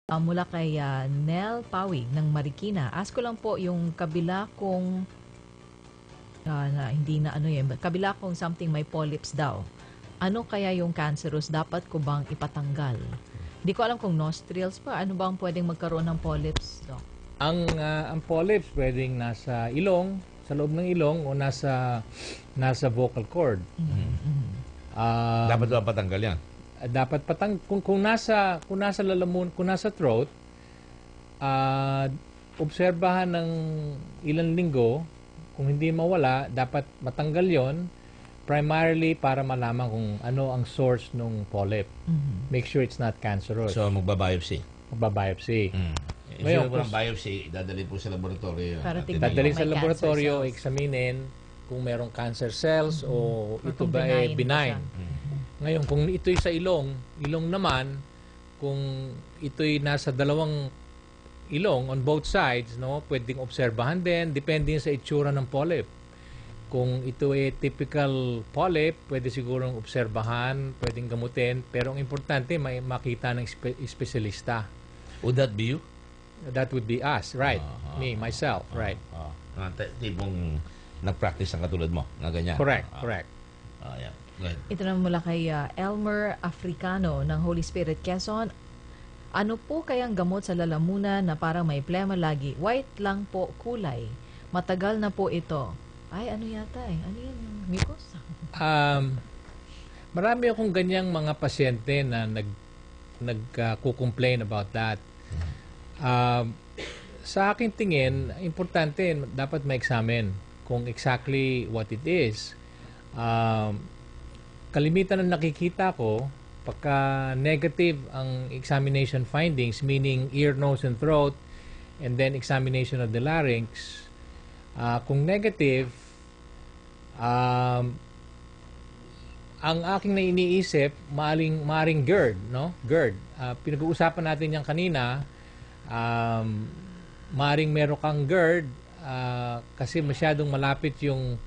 Mula kay Nel Pawi ng Marikina. Ask ko lang po yung kabila kong na hindi na ano yun, kabila kong something may polyps daw. Ano kaya yung cancerous? Dapat ko bang ipatanggal? Hindi ko alam kung nostrils pa. Ano ba ang pwedeng magkaroon ng polyps, Doc? Ang polyps pwedeng nasa ilong, sa loob ng ilong o nasa vocal cord. Dapat ba patanggal yan? Dapat kung nasa lalamun, kung nasa throat, obserbahan ng ilang linggo. Kung hindi mawala, dapat matanggal yon, primarily para malaman kung ano ang source ng polyp. Make sure it's not cancerous. So, magbabiopsy. Magbabiopsy. Ngayon, po ng biopsy, dadalhin po sa laboratorio. Para tignan Dadalhin May sa cancer laboratorio, cells. examinin kung merong cancer cells o ito kung ba benign benign. pa Ngayon, kung ito'y sa ilong naman, kung ito'y nasa dalawang ilong on both sides, no, pwedeng obserbahan din, depende sa itsura ng polyp. Kung ito ay typical polyp, pwede sigurong obserbahan, pwedeng gamutin, pero ang importante, may makita ng espesyalista. Would that be you? That would be us, right? Me, myself, right? Tipong nag-practice ang katulad mo, na ganyan. Correct, correct. Yeah. Good. Ito na mula kay Elmer Africano ng Holy Spirit, Quezon. Ano po kayang gamot sa lalamunan na parang may plema lagi? White lang po kulay. Matagal na po ito. Ay, ano yata eh? Ano yan? Mucus? Marami akong ganyang mga pasyente na nagko-complain about that. Sa aking tingin, importante, dapat ma-examine kung exactly what it is. Kalimitan na nakikita ko, pagka negative ang examination findings, meaning ear, nose, and throat, and then examination of the larynx, kung negative, ang aking na iniisip, maaring GERD, no? GERD. Pinag-uusapan natin yan kanina, maaring meron kang GERD, kasi masyadong malapit yung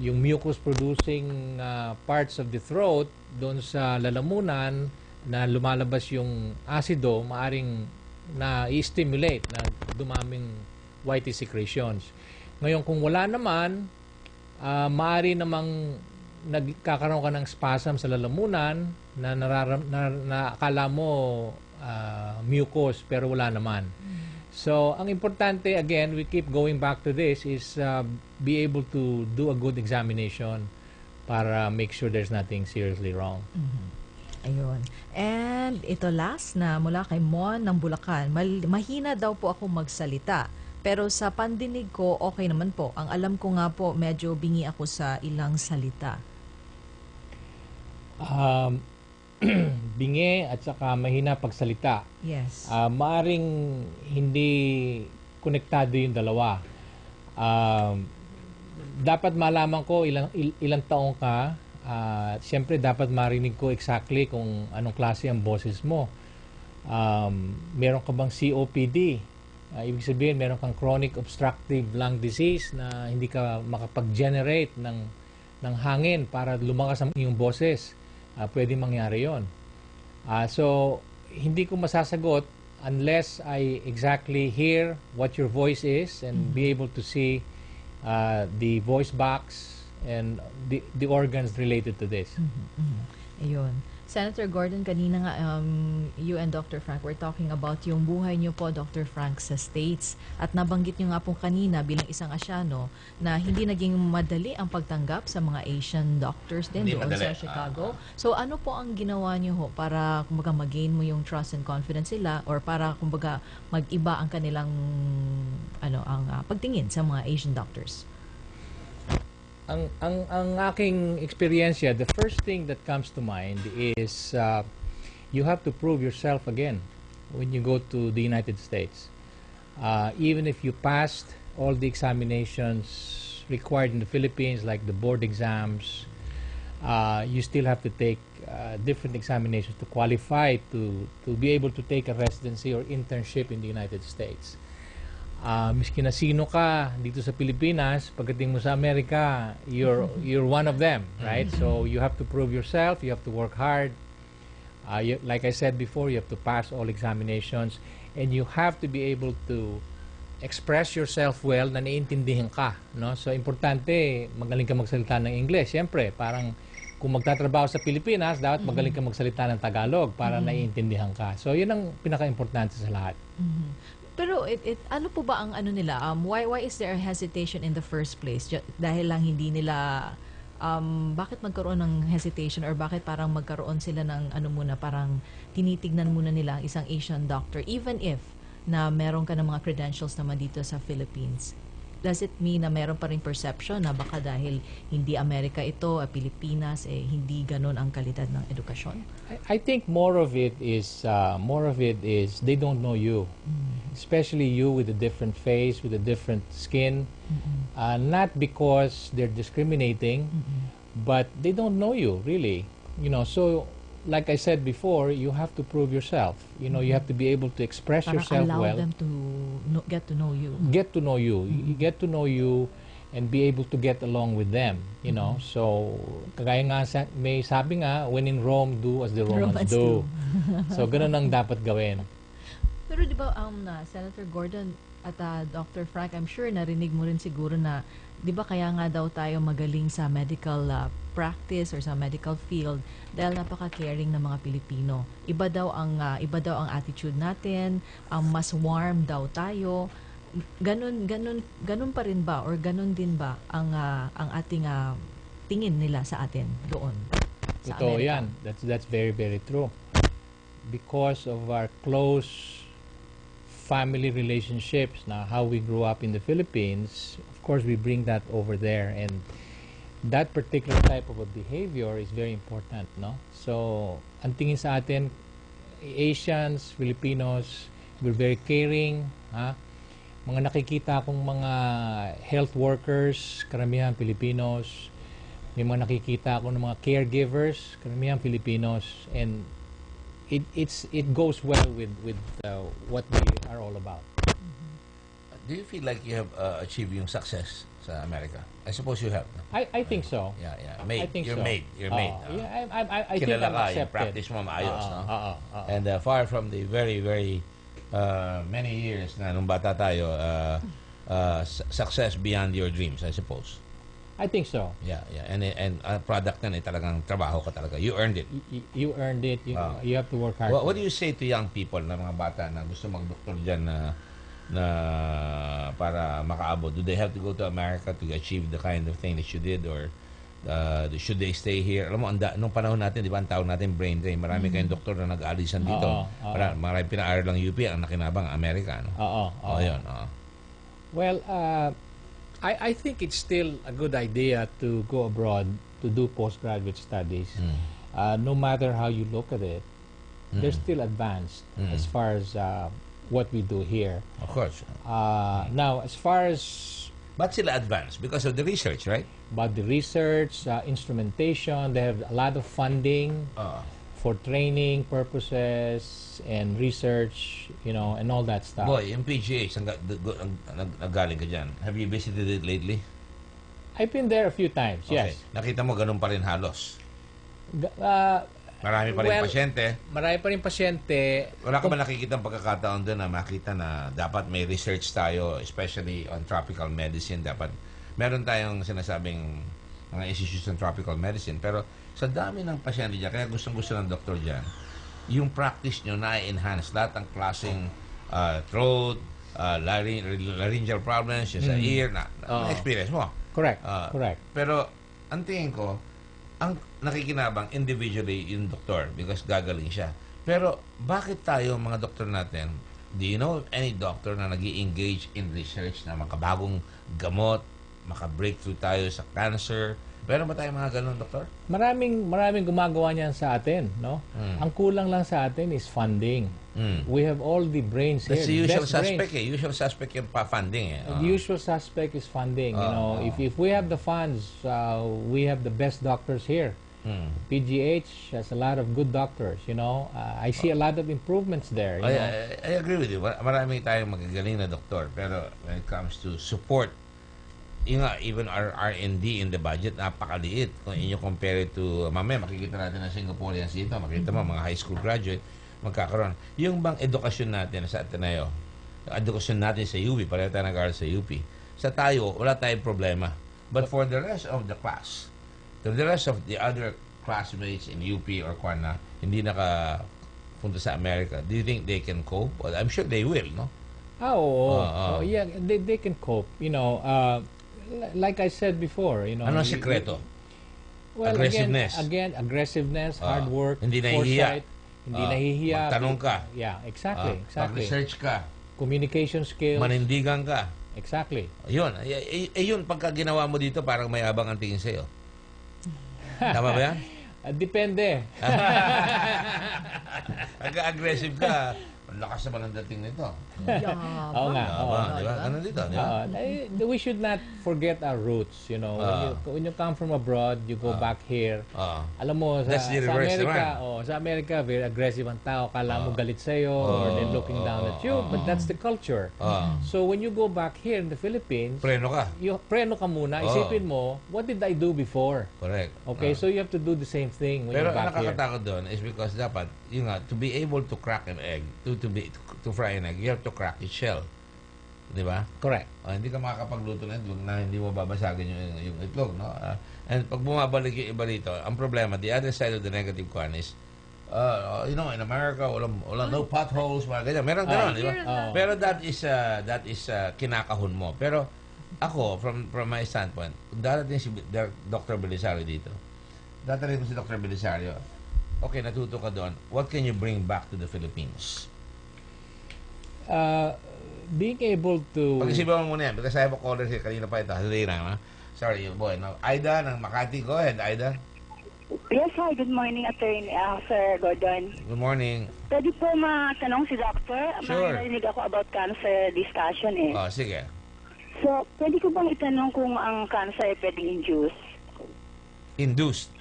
mucus producing parts of the throat doon sa lalamunan na lumalabas yung asido, maaring na i-stimulate na dumaming whitey secretions. Ngayon, kung wala naman, maaari namang nagkakaroon ka ng spasm sa lalamunan na akala mo mucus pero wala naman. So, ang importante, again, we keep going back to this, is be able to do a good examination para make sure there's nothing seriously wrong. Ayun. And ito last na mula kay Mon ng Bulacan. Mahina daw po ako magsalita. Pero sa pandinig ko, okay naman po. Ang alam ko nga po, medyo bingi ako sa ilang salita. Bingi at saka mahina pagsalita. Yes. Maaring hindi konektado yung dalawa. Dapat malaman ko ilang taong ka. Siyempre, dapat marinig ko exactly kung anong klase ang boses mo. Meron ka bang COPD? Ibig sabihin, meron kang chronic obstructive lung disease na hindi ka makapag-generate ng hangin para lumakas ang iyong boses. Pwede mangyari yon. So, hindi ko masasagot unless I exactly hear what your voice is and be able to see the voice box and the organs related to this. Ayun. Senator Gordon, kanina nga you and Dr. Frank were talking about yung buhay niyo po, Dr. Frank, sa States. At nabanggit niyo nga po kanina bilang isang Asyano na hindi naging madali ang pagtanggap sa mga Asian doctors din Hindi doon madali. sa Chicago. So ano po ang ginawa niyo ho para kumbaga mag-gain mo yung trust and confidence sila or para kumbaga mag-iba ang kanilang pagtingin sa mga Asian doctors? Ang aking experiensya, the first thing that comes to mind is you have to prove yourself again when you go to the United States. Even if you passed all the examinations required in the Philippines, like the board exams, you still have to take different examinations to qualify to be able to take a residency or internship in the United States. Miski na sino ka dito sa Pilipinas, pagdating mo sa Amerika, you're one of them, right? So you have to prove yourself, you have to work hard. Like I said before, you have to pass all examinations and you have to be able to express yourself well na naiintindihan ka, no? So importante magaling ka magsalita ng English. Siyempre, parang kung magtatrabaho sa Pilipinas, dapat magaling ka magsalita ng Tagalog para naiintindihan ka. So yun ang pinaka-importante sa lahat. Pero ano po ba ang ano nila? Why is there a hesitation in the first place? Dahil lang hindi nila bakit magkaroon ng hesitation or bakit parang magkaroon sila ng ano muna, parang tinitignan muna nila ang isang Asian doctor even if na meron ka ng mga credentials naman dito sa Philippines? Does it mean na meron pa rin perception na baka dahil hindi Amerika ito, Pilipinas, hindi ganun ang kalidad ng edukasyon? I think more of it is they don't know you, especially you with a different face, with a different skin, not because they're discriminating, but they don't know you really. So like I said before, you have to prove yourself. You have to be able to express Parang yourself allow well. them to get to know you. Get to know you. You get to know you and be able to get along with them. So kagaya nga may sabi nga, when in Rome, do as the Romans do. So ganun ang dapat gawin. Pero di ba Senator Gordon at Dr. Frank, I'm sure narinig mo rin siguro na di ba kaya nga daw tayo magaling sa medical practice or sa medical field dahil napaka-caring ng mga Pilipino. Iba daw ang attitude natin, mas warm daw tayo. Ganun pa rin ba or ganun din ba ang ating tingin nila sa atin doon sa Totoo Amerika? yan. That's very, very true. Because of our close family relationships, na how we grew up in the Philippines, of course we bring that over there, and that particular type of a behavior is very important, no? So, ang tingin sa atin, Asians, Filipinos, we're very caring, ha? Mga nakikita akong mga health workers, karamihan Filipinos. May mga nakikita ako ng mga caregivers, karamihan Filipinos, and it goes well with what we are all about. Do you feel like you have achieved yung success sa America? I suppose you have. No? I think so. Yeah. I think You're so. made. You're made. Yeah, I think Kilala I'm ka, yung accepted. practice mo maayos, no? And And far from the very, very many years na nung bata tayo, success beyond your dreams, I suppose. I think so. Yeah. And product na talagang trabaho ka talaga. You earned it. You earned it. You have to work hard. What do you say to young people na mga bata na gusto mag-doktor dyan na para makaabot? Do they have to go to America to achieve the kind of thing that you did, or should they stay here? Alam mo, nung panahon natin, di ba, ang tawag natin brain drain. Marami kayong doktor na nag-aalisan dito. Marami pinaaral lang UP, ang nakinabang Amerika. No? Yun. Well, I think it's still a good idea to go abroad to do postgraduate studies. No matter how you look at it, they're still advanced as far as what we do here. Of course. Now, as far as But sila advanced because of the research, right? about the research, instrumentation, they have a lot of funding for training purposes and research, and all that stuff. Boy, yung PGH, naggaling ka dyan. Have you visited it lately? I've been there a few times, yes. Nakita mo, ganun pa rin halos. Marami pa rin Well, pasyente. Marami pa rin pasyente. Wala ka ba nakikita ang pagkakataon doon na makita na dapat may research tayo, especially on tropical medicine. Dapat meron tayong sinasabing mga issues on tropical medicine. Pero sa dami ng pasyente dyan, kaya gustong-gusto ng doktor dyan, yung practice nyo na-enhance lahat ng klaseng throat, laryngeal problems, yung sa ear, na-experience mo. Correct. Correct. Pero ang tingin ko, ang nakikinabang individually yung doktor because gagaling siya. Pero bakit tayo mga doktor natin, do you know any doctor na nag-i-engage in research na makabagong gamot, maka-breakthrough tayo sa cancer? Meron ba tayong mga ganun, doktor? Maraming gumagawa niyan sa atin, no? Ang kulang lang sa atin is funding. We have all the brains That's here. the usual best suspect brains. Usual suspect yung pa-funding The usual suspect is funding. If we have the funds, we have the best doctors here. PGH has a lot of good doctors. I see a lot of improvements there. I agree with you. Marami tayong magagaling na doktor. Pero when it comes to support yung nga, even our R&D in the budget, napakaliit. Kung inyo compare it to, mamaya makikita natin na Singaporeans dito, makikita mo, mga high school graduate, magkakaroon. Yung bang edukasyon natin sa Ateneo, edukasyon natin sa UP, pareho tayo nag-aaral sa UP, sa tayo, wala tayong problema. But for the rest of the class, to the rest of the other classmates in UP or Kwana, hindi nakapunta sa America, do you think they can cope? Well, I'm sure they will, no? Yeah, they can cope. Like I said before, Anong sekreto? Well, Aggressiveness. Again, aggressiveness, hard work, Hindi nahihiya. foresight, hindi nahihiya. Magtanong ka. Yeah, exactly. Mag-research ka. Communication skills. Manindigan ka. Exactly. Yun. Yun, pagka ginawa mo dito, parang may abang ang tingin sa'yo. Tama ba yan? Depende. Aggressive ka. Ang lakas naman ang dating nito. Oo nga. Di ba? Ganun dito. Di ba? We should not forget our roots, when you come from abroad, you go back here. Alam mo, That's the reverse sa America, very aggressive ang tao. Kala mo galit sa'yo or they're looking down at you. But that's the culture. So when you go back here in the Philippines, Preno ka. preno ka muna. Isipin mo, what did I do before? Correct. Okay, so you have to do the same thing when Pero you're ang back here. nakakatakot doon is because dapat, to be able to crack an egg, to fry an egg, you have to crack its shell. Di ba? Correct. Hindi ka makakapagluto ng itlog na hindi mo babasagin yung itlog, no? And pag bumabalik yung iba rito, ang problema, the other side of the negative coin is, in America, wala no potholes, mga ganyan. Meron gano'n, di ba? Pero that is kinakahon mo. Pero ako, from my standpoint, kung darating si Dr. Belisario dito, darating ko si Dr. Belisario, okay, natuto ka doon, what can you bring back to the Philippines? Being able to... Pag-isipan mo muna yan, because I have a caller here kanina pa ito. Halina, sorry, boy. No. Aida ng Makati. Go ahead, Aida. Yes, hi. Good morning, Attorney Sir Gordon. Good morning. Pwede po matanong si Doctor? Sure. Marinig ako about cancer discussion eh. Sige. So, pwede ko bang itanong kung ang cancer ay pwedeng induce? Induced.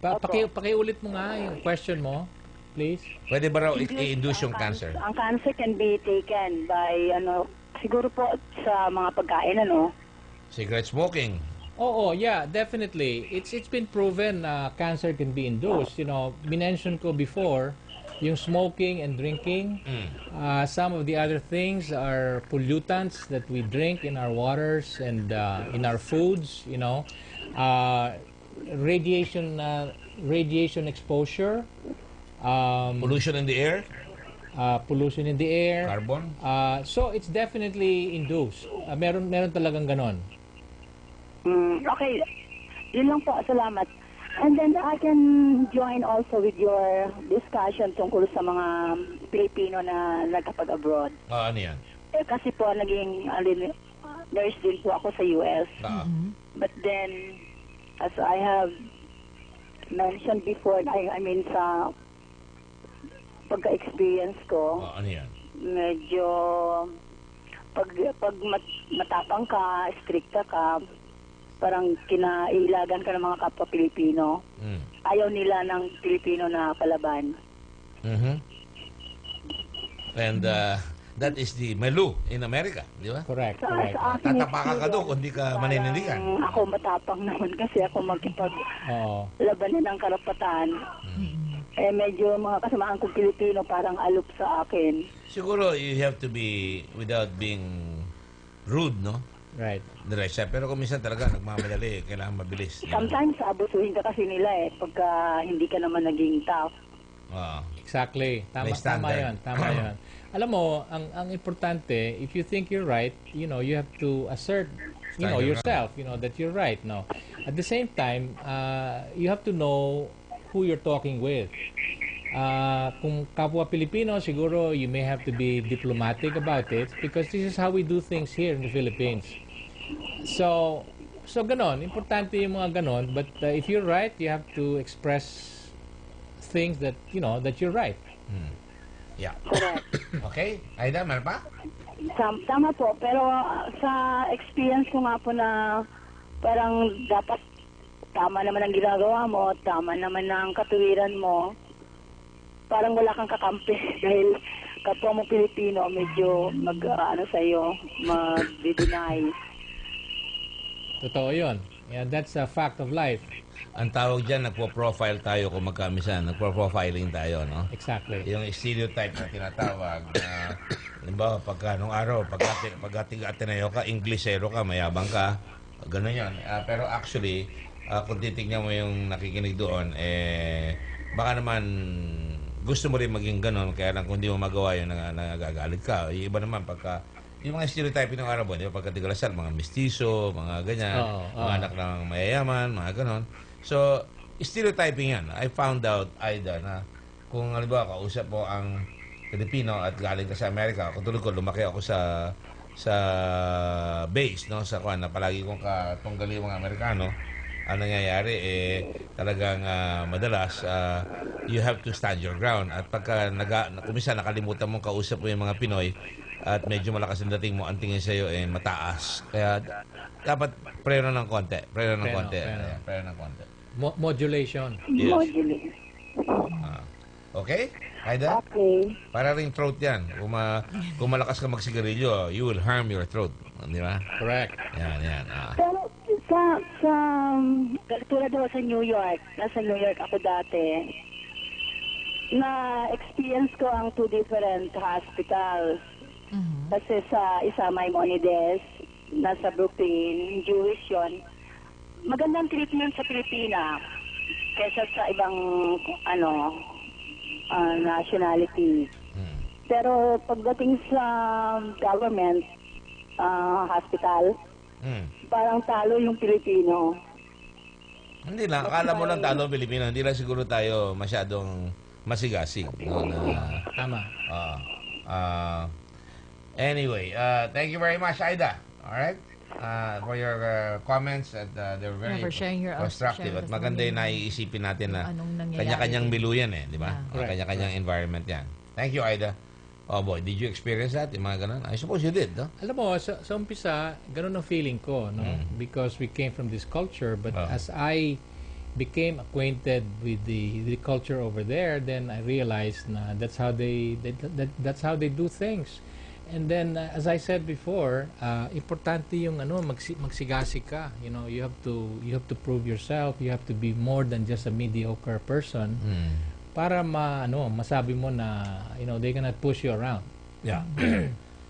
Pakiulit mo nga yung question mo, please. Pwede ba raw i-induce yung cancer? Ang cancer can be taken by, siguro po sa mga pagkain, Cigarette smoking. Yeah, definitely. It's been proven cancer can be induced. Minention ko before, yung smoking and drinking. Some of the other things are pollutants that we drink in our waters and in our foods, radiation exposure, Pollution in the air? pollution in the air. Carbon? So it's definitely induced. Meron talagang ganon. Okay. Yun lang po. Salamat. And then I can join also with your discussion tungkol sa mga Pilipino na nagkapag-abroad. Ano yan? Kasi po naging nurse din po ako sa US. But then, as I have mentioned before, I mean sa pagka-experience ko, Ano yan? medyo pag matapang ka, stricta ka, parang kinailagan ka ng mga kapwa Pilipino. Ayaw nila ng Pilipino na kalaban. And that is the Melu in America, di ba? Correct. Sa akin, Tatapakan ka doon kung di ka maninindigan. Ako matapang naman kasi ako makipaglabanan ng karapatan. Medyo mga kasamaan kong Pilipino parang aloof sa akin. Siguro you have to be, without being rude, no? Right. Diretsa. Pero kung minsan talaga nagmamadali, kailangan mabilis. Sometimes abusuhin ka kasi nila pagka hindi ka naman naging tough. Exactly. May standard. Tama yun. Alam mo, ang importante, if you think you're right, you have to assert, yourself, that you're right. No. At the same time, you have to know who you're talking with. Kung kapwa Pilipino, siguro you may have to be diplomatic about it because this is how we do things here in the Philippines. So ganon. Importante yung mga ganon. But if you're right, you have to express things that, that you're right. Yeah. Correct. Okay? Aida, meron pa? Tama po. Pero sa experience ko nga po na parang dapat tama naman ang ginagawa mo, tama naman ang katuwiran mo, parang wala kang kakampi dahil kapwa mo Pilipino medyo sa'yo, mag-deny. Totoo yun. Yeah, that's a fact of life. Ang tawag dyan, nagpo-profile tayo kung magkamisan. Nagpo-profiling tayo, no? Exactly. Yung stereotype na tinatawag na, halimbawa, pagka nung araw, pagka Ateneo ka, Inglesero ka, mayabang ka, gano'n yan. Pero actually, kung titignan mo yung nakikinig doon, baka naman gusto mo rin maging gano'n, kaya lang kung di mo magawa yun, nagagalit ka. Yung iba naman, pagka yung mga stereotype ng Arabo, di ba? Pagka Tigalasan, mga mestizo, mga ganyan, mga anak ng mayayaman, mga ganon. So, stereotyping yan. I found out, Aida, na kung halimbawa kausap mo ang Pilipino at galing ka sa Amerika, kung tulad ko, lumaki ako sa base, no? Sa kuwan, na palagi kong katunggali yung mga Amerikano, ang nangyayari, talagang madalas, you have to stand your ground. At pagka kumisa nakalimutan mong kausap mo yung mga Pinoy, at medyo malakas ang dating mo, ang tingin sa'yo mataas. Kaya dapat preno ng konti. Preno ng konti. Preno ng konti. Modulation. Yes. Modulate. Okay? Aida? Okay. Para rin throat yan. Kung malakas ka magsigarilyo, you will harm your throat. Di ba? Correct. Yan. Pero tulad ako sa New York, nasa New York ako dati, na-experience ko ang two different hospitals. Kasi sa isa Maimonides, nasa Brooklyn, Jewish yun. Magandang treatment sa Pilipina kaysa sa ibang nationality. Pero pagdating sa government hospital, parang talo yung Pilipino. Hindi lang. Akala mo lang talo ang Pilipino. Hindi lang siguro tayo masyadong masigasig. No? Tama. Anyway, thank you very much, Aida. All right? For your comments at they're very for sharing your constructive. At maganda yung naiisipin natin na kanya-kanyang biluyan di ba? Kanya-kanyang environment yan. Thank you, Aida. Oh boy, did you experience that? Yung mga ganun? I suppose you did, no? Alam mo, sa umpisa, ganun ang feeling ko, no? Because we came from this culture, but as I became acquainted with the culture over there, then I realized na that's how they do things. And then, as I said before, importante yung magsigasig ka. You know, you have to prove yourself. You have to be more than just a mediocre person para masabi mo na, they cannot push you around. Yeah.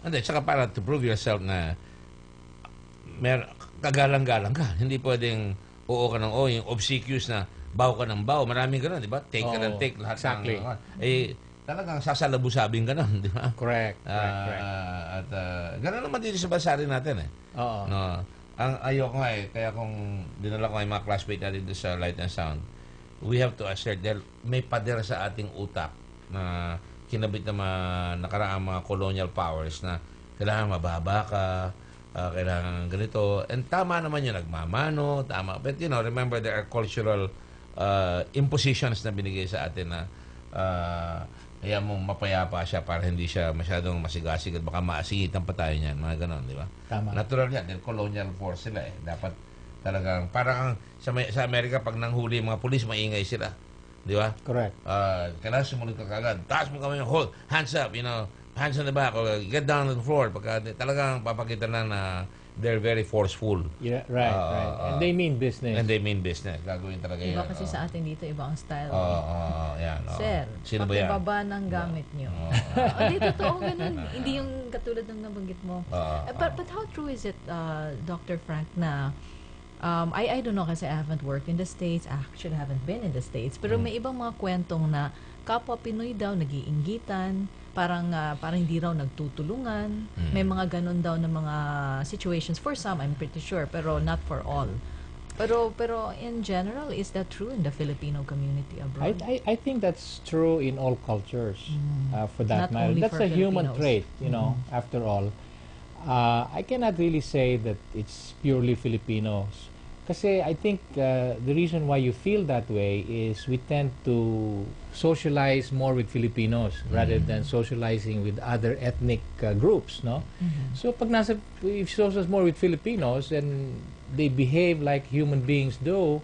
Hindi, tsaka para to prove yourself na kagalang-galang ka. Hindi pwedeng oo ka ng oo, yung obsequious na baw ka ng baw. Maraming gano'n, di ba? Take ka ng take. Lahat exactly. Talagang sasalabusabing gano'n, di ba? Correct. At gano'n naman dito sa bansa rin natin Oo. No, ang ayoko nga kaya kung dinala ko yung mga classmate natin dito sa Light and Sound, we have to assert dahil may pader sa ating utak na kinabit na nakaraang mga colonial powers na kailangan mababa ka, kailangan ganito. And tama naman yun, nagmamano, tama. But remember there are cultural impositions na binigay sa atin na kaya mong mapayapa siya para hindi siya masyadong masigasig at baka maasingitan pa tayo niyan, mga ganon, di ba? Tama. Natural yan, dahil colonial force sila Dapat talagang, parang sa Amerika, pag nanghuli mga pulis, maingay sila. Di ba? Correct. Kailangan sumunod ka kagad. Taas mo kami, hold, hands up, hands on the back, or get down on the floor. Pagka talagang papakita lang na they're very forceful. Yeah, right. And they mean business. Gagawin talaga Iba yan. kasi sa atin dito, iba ang style. Yan. Sir, Sino ba yan? pakibaba ng gamit nyo. Hindi, totoo ganun. Hindi yung katulad ng nabanggit mo. But how true is it, Dr. Frank, na I don't know kasi I haven't worked in the States. Actually, I haven't been in the States. Pero may ibang mga kwentong na kapwa Pinoy daw nag-iinggitan, parang hindi raw nagtutulungan. May mga ganun daw na mga situations for some, I'm pretty sure, pero not for all. Pero in general, is that true in the Filipino community abroad? I think that's true in all cultures, for that Not matter. only That's for a human Filipinos. trait, after all. I cannot really say that it's purely Filipinos. Kasi I think the reason why you feel that way is we tend to socialize more with Filipinos rather than socializing with other ethnic groups, no? So pag if you socialize more with Filipinos and they behave like human beings do,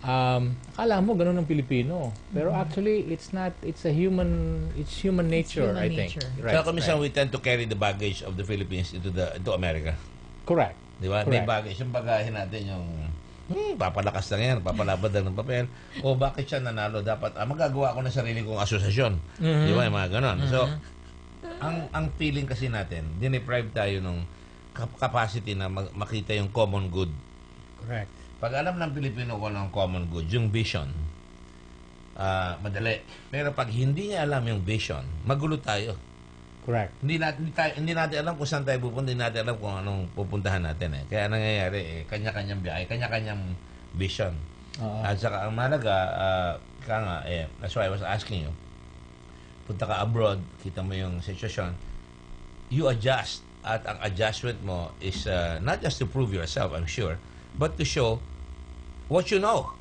akala mo ganun ang Pilipino. Pero actually it's not. It's human nature, human I think. nature. Right. So, we tend to carry the baggage of the Philippines into America. Correct. Di ba? May Correct. bagay. Siyang bagahin natin yung papalakas lang yan, papalabad lang ng papel. O bakit siya nanalo? Dapat, magagawa ko ng sarili kong asosasyon. Di ba? Yung mga ganon. So, ang feeling kasi natin, dineprive tayo ng capacity na makita yung common good. Correct. Pag alam ng Pilipino kung ang common good, yung vision, madali. Pero pag hindi niya alam yung vision, magulo tayo. Correct. Hindi natin alam kung saan tayo pupunta, hindi natin alam kung anong pupuntahan natin. Kaya nangyayari, kanya-kanyang biyahe, kanya-kanyang vision. At saka ang mahalaga, that's why I was asking you, punta ka abroad, kita mo yung sitwasyon, you adjust. At ang adjustment mo is not just to prove yourself, I'm sure, but to show what you know.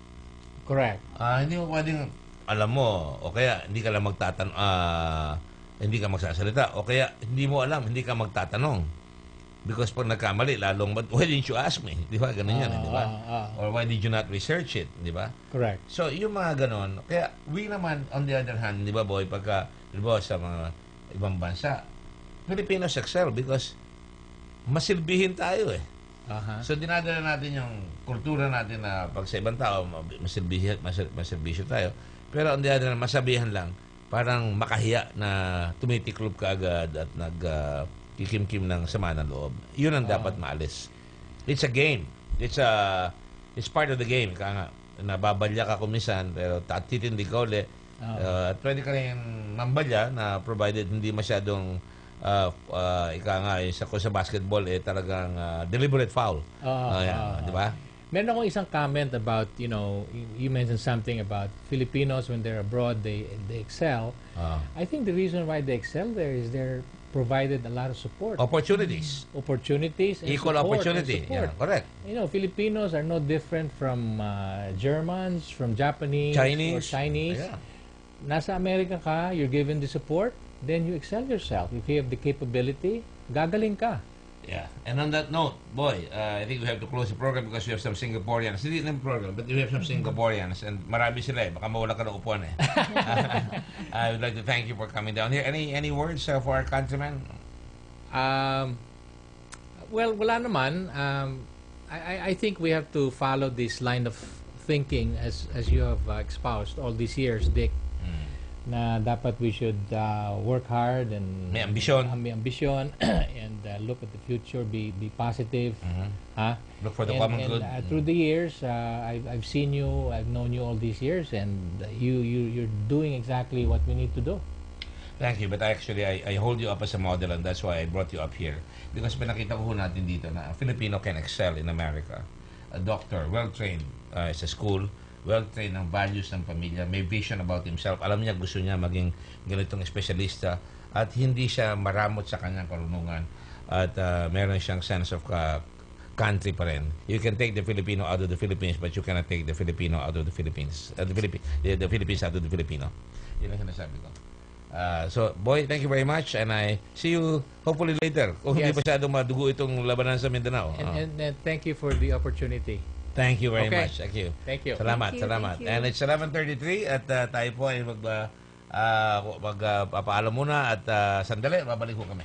Correct. Hindi mo pwedeng, alam mo, o kaya hindi ka lang hindi ka magsasalita, o kaya hindi mo alam, hindi ka magtatanong. Because pag nagkamali, lalong, but why didn't you ask me? Di ba? Ganun yan, di ba? Or why did you not research it? Di ba? Correct. So, yung mga ganon, kaya we naman, on the other hand, di ba boy, pagka, di ba, sa mga ibang bansa, Filipinos excel because masilbihin tayo eh. So, dinadala natin yung kultura natin na pag sa ibang tao, masilbihin tayo. Pero on the other hand, masabihan lang, parang makahiya na tumitiklop ka agad at nagkikimkim ng sama ng loob. Yun ang dapat maalis. It's a game. It's part of the game. Kaya nga, nababalya ka kumisan, pero titindi ka uli. At pwede ka rin mambalya na provided hindi masyadong sa basketball talagang deliberate foul. Di ba? Meron akong isang comment about, you mentioned something about Filipinos when they're abroad, they excel. I think the reason why they excel there is they're provided a lot of support. Opportunities. Opportunities and Equal support opportunity. and support. Yeah, correct. Filipinos are no different from Germans, from Japanese, or Chinese. Yeah. Nasa Amerika ka, you're given the support, then you excel yourself. If you have the capability, gagaling ka. Yeah. And on that note, boy, I think we have to close the program because we have some Singaporeans. Hindi na program, but we have some Singaporeans and marami sila eh. Baka mawala ka ng upuan eh. I would like to thank you for coming down here. Any words for our countrymen? Well, wala naman. I think we have to follow this line of thinking as you have espoused all these years, Dick, na dapat we should work hard and May ambisyon. May ambisyon and look at the future, be positive. Look for the common good. Through the years, I've seen you, I've known you all these years, and you're doing exactly what we need to do. Thank you, but actually I hold you up as a model and that's why I brought you up here. Because pinakita ko natin dito na a Filipino can excel in America. A doctor, well-trained sa school, well-trained ng values ng pamilya, may vision about himself. Alam niya, gusto niya maging ganitong espesyalista at hindi siya maramot sa kanyang karunungan at meron siyang sense of country pa rin. You can take the Filipino out of the Philippines but you cannot take the Filipino out of the Philippines. The Philippines out of the Filipino. Yun ang sinasabi ko. So, boy, thank you very much and I see you hopefully later. Kung hindi masyadong madugo itong labanan sa Mindanao. And thank you for the opportunity. Thank you very much. Thank you. Thank you. Salamat, Thank you, salamat. thank you. And it's 11:33 at tayo po ay magpapaalam muna at sandali, babalik ko kami.